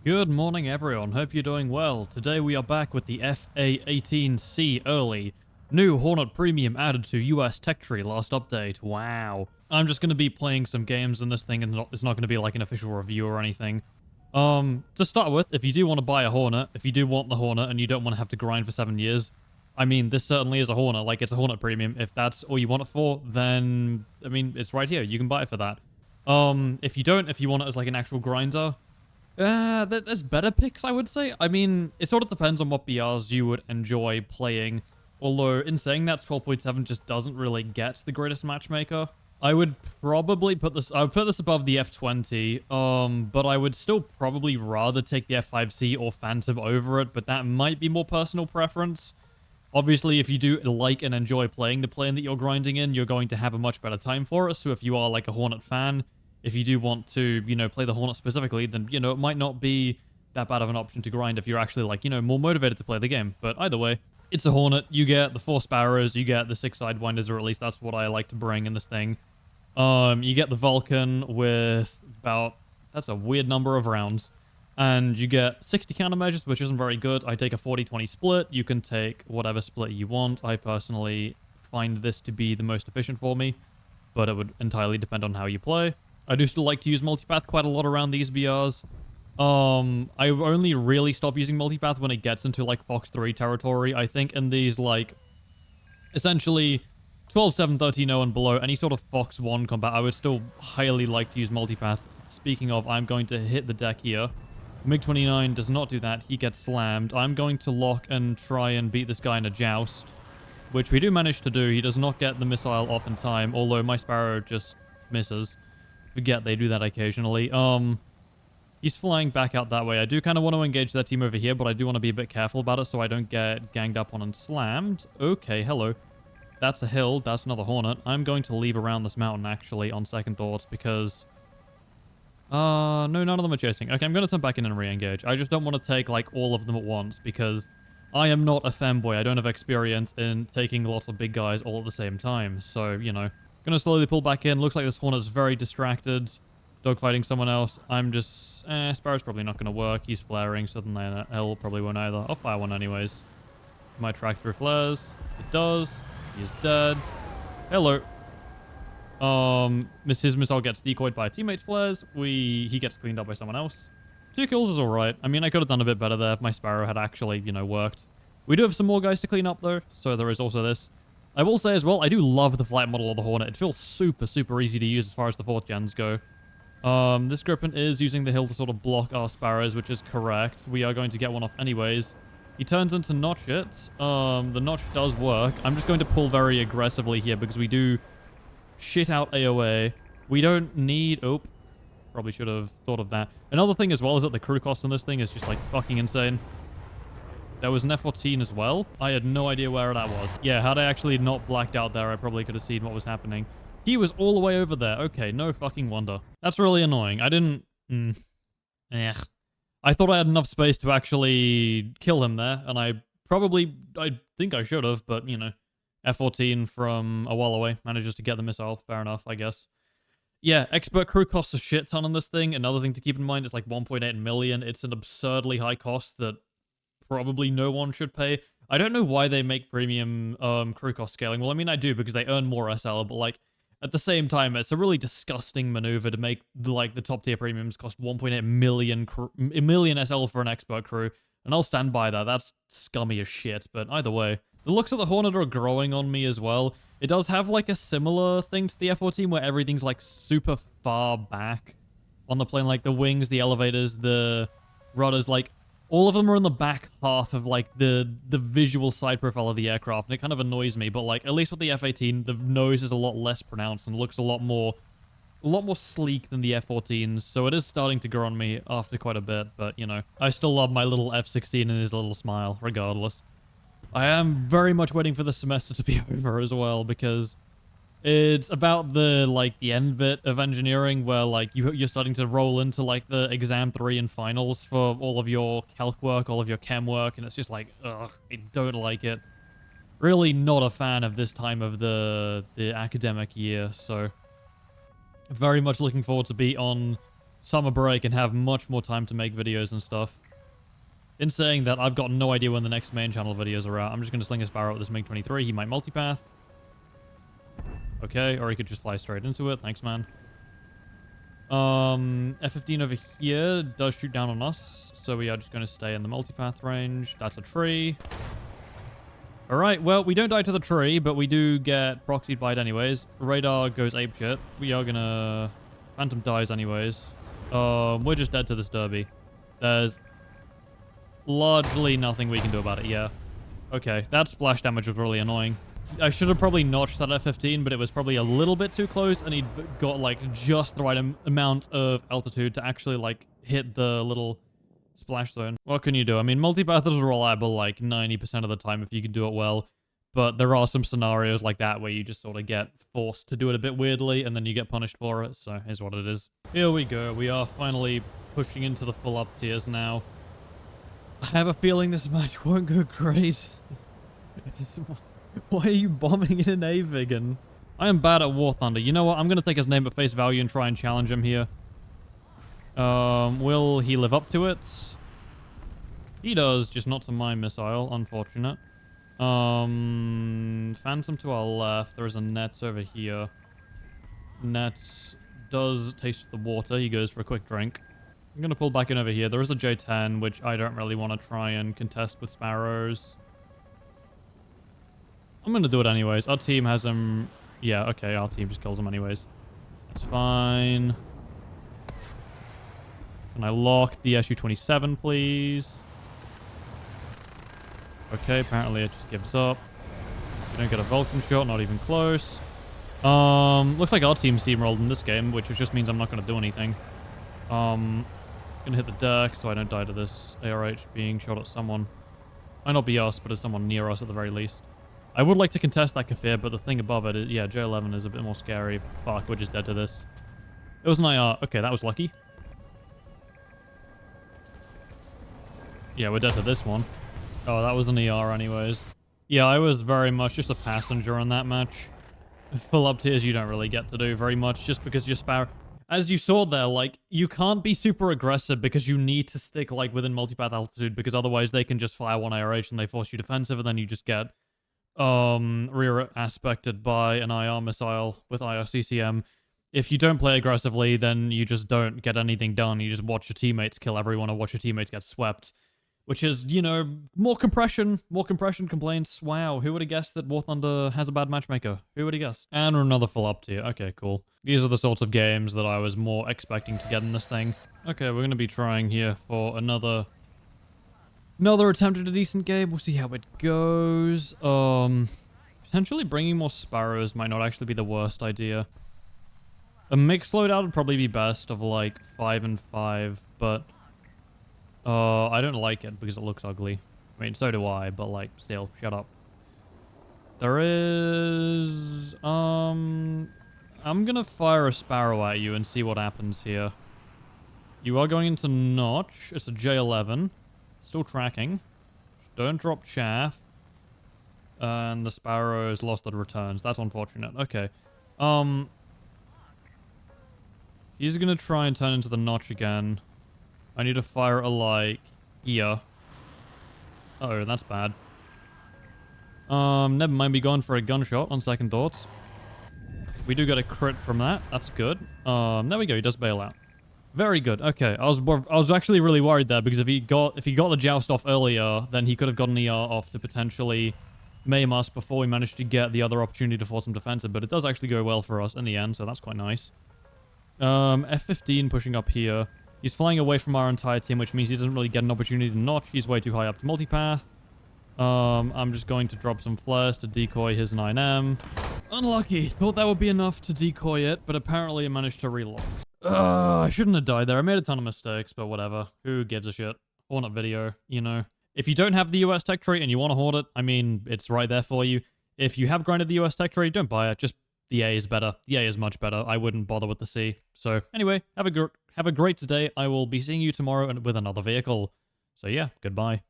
Good morning everyone, hope you're doing well. Today we are back with the A-18C Early. New Hornet Premium added to US Tech Tree last update. Wow. I'm just going to be playing some games in this thing and it's not going to be like an official review or anything. To start with, if you do want to buy a Hornet, if you do want the Hornet and you don't want to have to grind for 7 years, I mean, this certainly is a Hornet, like it's a Hornet Premium. If that's all you want it for, then, I mean, it's right here. You can buy it for that. If you don't, if you want it as like an actual grinder, there's better picks, I would say. I mean, it sort of depends on what BRs you would enjoy playing. Although, in saying that, 12.7 just doesn't really get the greatest matchmaker. I would probably put this above the F20, but I would still probably rather take the F5C or Phantom over it, but that might be more personal preference. Obviously, if you do like and enjoy playing the plane that you're grinding in, you're going to have a much better time for it. So if you are like a Hornet fan, if you do want to, play the Hornet specifically, then, it might not be that bad of an option to grind if you're actually, like, more motivated to play the game. But either way, it's a Hornet. You get the 4 Sparrows, you get the 6 Sidewinders, or at least that's what I like to bring in this thing. You get the Vulcan with about, that's a weird number of rounds. And you get 60 countermeasures, which isn't very good. I take a 40-20 split. You can take whatever split you want. I personally find this to be the most efficient for me, but it would entirely depend on how you play. I do still like to use multipath quite a lot around these BRs. I only really stop using multipath when it gets into, like, Fox 3 territory. I think in these, like, essentially 12, 7, 13, 0 and below, any sort of Fox 1 combat, I would still highly like to use multipath. Speaking of, I'm going to hit the deck here. MiG-29 does not do that. He gets slammed. I'm going to lock and try and beat this guy in a joust, which we do manage to do. He does not get the missile off in time, although my Sparrow just misses. Forget they do that occasionally. He's flying back out that way. I do kind of want to engage that team over here, but I do want to be a bit careful about it so I don't get ganged up on and slammed. Okay, hello. That's a hill. That's another Hornet. I'm going to leave around this mountain, actually, on second thoughts, because... no, none of them are chasing. Okay, I'm going to turn back in and re-engage. I just don't want to take, like, all of them at once, because I am not a femboy. I don't have experience in taking lots of big guys all at the same time, so, Gonna slowly pull back in. Looks like this Hornet's very distracted. Dogfighting someone else. I'm just... Sparrow's probably not gonna work. He's flaring, so then L probably won't either. I'll fire one anyways. Might track through flares. It does. He's dead. Hello. His missile gets decoyed by a teammate's flares. He gets cleaned up by someone else. 2 kills is alright. I mean, I could have done a bit better there if my Sparrow had actually, worked. We do have some more guys to clean up, though, so there is also this. I will say as well, I do love the flight model of the Hornet. It feels super, super easy to use as far as the 4th gens go. This Griffin is using the hill to sort of block our Sparrows, which is correct. We are going to get one off anyways. He turns into Notch it. The Notch does work. I'm just going to pull very aggressively here because we do shit out AOA. We don't need... Oh, probably should have thought of that. Another thing as well is that the crew cost on this thing is just like fucking insane. There was an F-14 as well. I had no idea where that was. Yeah, had I actually not blacked out there, I probably could have seen what was happening. He was all the way over there. Okay, no fucking wonder. That's really annoying. I didn't... I thought I had enough space to actually kill him there, and I think I should have, but, F-14 from a while away manages to get the missile. Fair enough, I guess. Yeah, expert crew costs a shit ton on this thing. Another thing to keep in mind is like 1.8 million. It's an absurdly high cost that probably no one should pay. I don't know why they make premium crew cost scaling. Well, I mean, I do because they earn more SL, but like at the same time, it's a really disgusting maneuver to make the top tier premiums cost 1.8 million SL for an expert crew, and I'll stand by that. That's scummy as shit. But either way, the looks of the Hornet are growing on me as well. It does have like a similar thing to the F-14 where everything's like super far back on the plane, like the wings, the elevators, the rudders, like all of them are in the back half of, like, the visual side profile of the aircraft, and it kind of annoys me, but, like, at least with the F-18, the nose is a lot less pronounced and looks a lot more sleek than the F-14s, so it is starting to grow on me after quite a bit, but, I still love my little F-16 and his little smile, regardless. I am very much waiting for the semester to be over as well, because it's about the end bit of engineering where, like, you're starting to roll into, like, the exam 3 and finals for all of your calc work, all of your chem work, and it's just like, ugh, I don't like it. Really not a fan of this time of the academic year, so very much looking forward to be on summer break and have much more time to make videos and stuff. In saying that, I've got no idea when the next main channel videos are out. I'm just going to sling a Sparrow at this MiG-23. He might multipath. Okay, or he could just fly straight into it. Thanks, man. F-15 over here does shoot down on us, so we are just going to stay in the multipath range. That's a tree. Alright, well, we don't die to the tree, but we do get proxied by it anyways. Radar goes apeshit. We are gonna... Phantom dies anyways. We're just dead to this derby. There's largely nothing we can do about it, yeah. Okay, that splash damage was really annoying. I should have probably notched that F-15, but it was probably a little bit too close, and he got, like, just the right amount of altitude to actually, like, hit the little splash zone. What can you do? I mean, multipath is reliable, like, 90% of the time if you can do it well, but there are some scenarios like that where you just sort of get forced to do it a bit weirdly, and then you get punished for it, so here's what it is. Here we go. We are finally pushing into the full up tiers now. I have a feeling this match won't go great. Why are you bombing in an A-Vigan? I am bad at War Thunder. You know what? I'm going to take his name at face value and try and challenge him here. Will he live up to it? He does, just not to my missile. Unfortunate. Phantom to our left. There is a Nets over here. Nets does taste the water. He goes for a quick drink. I'm going to pull back in over here. There is a J-10, which I don't really want to try and contest with Sparrows. I'm going to do it anyways. Our team has him... Yeah, okay, our team just kills him anyways. That's fine. Can I lock the Su-27, please? Okay, apparently it just gives up. We don't get a Vulcan shot, not even close. Looks like our team steamrolled in this game, which just means I'm not going to do anything. Gonna hit the deck so I don't die to this ARH being shot at someone. Might not be us, but it's someone near us at the very least. I would like to contest that Kafir, but the thing above it is, yeah, J11 is a bit more scary. Fuck, we're just dead to this. It was an IR. Okay, that was lucky. Yeah, we're dead to this one. Oh, that was an ER anyways. Yeah, I was very much just a passenger in that match. Full up tiers you don't really get to do very much just because you're Sparrow. As you saw there, like, you can't be super aggressive because you need to stick, like, within multipath altitude because otherwise they can just fire one ARH and they force you defensive and then you just get rear aspected by an IR missile with IRCCM. If you don't play aggressively, then you just don't get anything done. You just watch your teammates kill everyone or watch your teammates get swept. Which is, you know, more compression complaints. Wow, who would have guessed that War Thunder has a bad matchmaker? Who would have guessed? And another full up tier. Okay, cool. These are the sorts of games that I was more expecting to get in this thing. Okay, we're going to be trying here for another attempt at a decent game. We'll see how it goes. Potentially bringing more Sparrows might not actually be the worst idea. A mixed loadout would probably be best of like 5 and 5, but I don't like it because it looks ugly. I mean, so do I, but like, still, shut up. There is... I'm gonna fire a Sparrow at you and see what happens here. You are going into Notch. It's a J11. Still tracking. Don't drop chaff. And the Sparrow's lost the returns. That's unfortunate. Okay. He's gonna try and turn into the Notch again. I need to fire a, like, here. Uh-oh, that's bad. Never mind, be gone for a gunshot on second thoughts. We do get a crit from that. That's good. There we go, he does bail out. Very good. Okay, I was actually really worried there because if he got the joust off earlier, then he could have gotten ER off to potentially maim us before we managed to get the other opportunity to force him defensive, but it does actually go well for us in the end, so that's quite nice. F-15 pushing up here. He's flying away from our entire team, which means he doesn't really get an opportunity to notch. He's way too high up to multipath. I'm just going to drop some flares to decoy his 9M. Unlucky. Thought that would be enough to decoy it, but apparently it managed to reload. I shouldn't have died there. I made a ton of mistakes, but whatever. Who gives a shit? Hornet video, you know. If you don't have the US tech trait and you want to hoard it, I mean, it's right there for you. If you have grinded the US tech trait, don't buy it. Just the A is better. The A is much better. I wouldn't bother with the C. So anyway, have a great day. I will be seeing you tomorrow with another vehicle. So yeah, goodbye.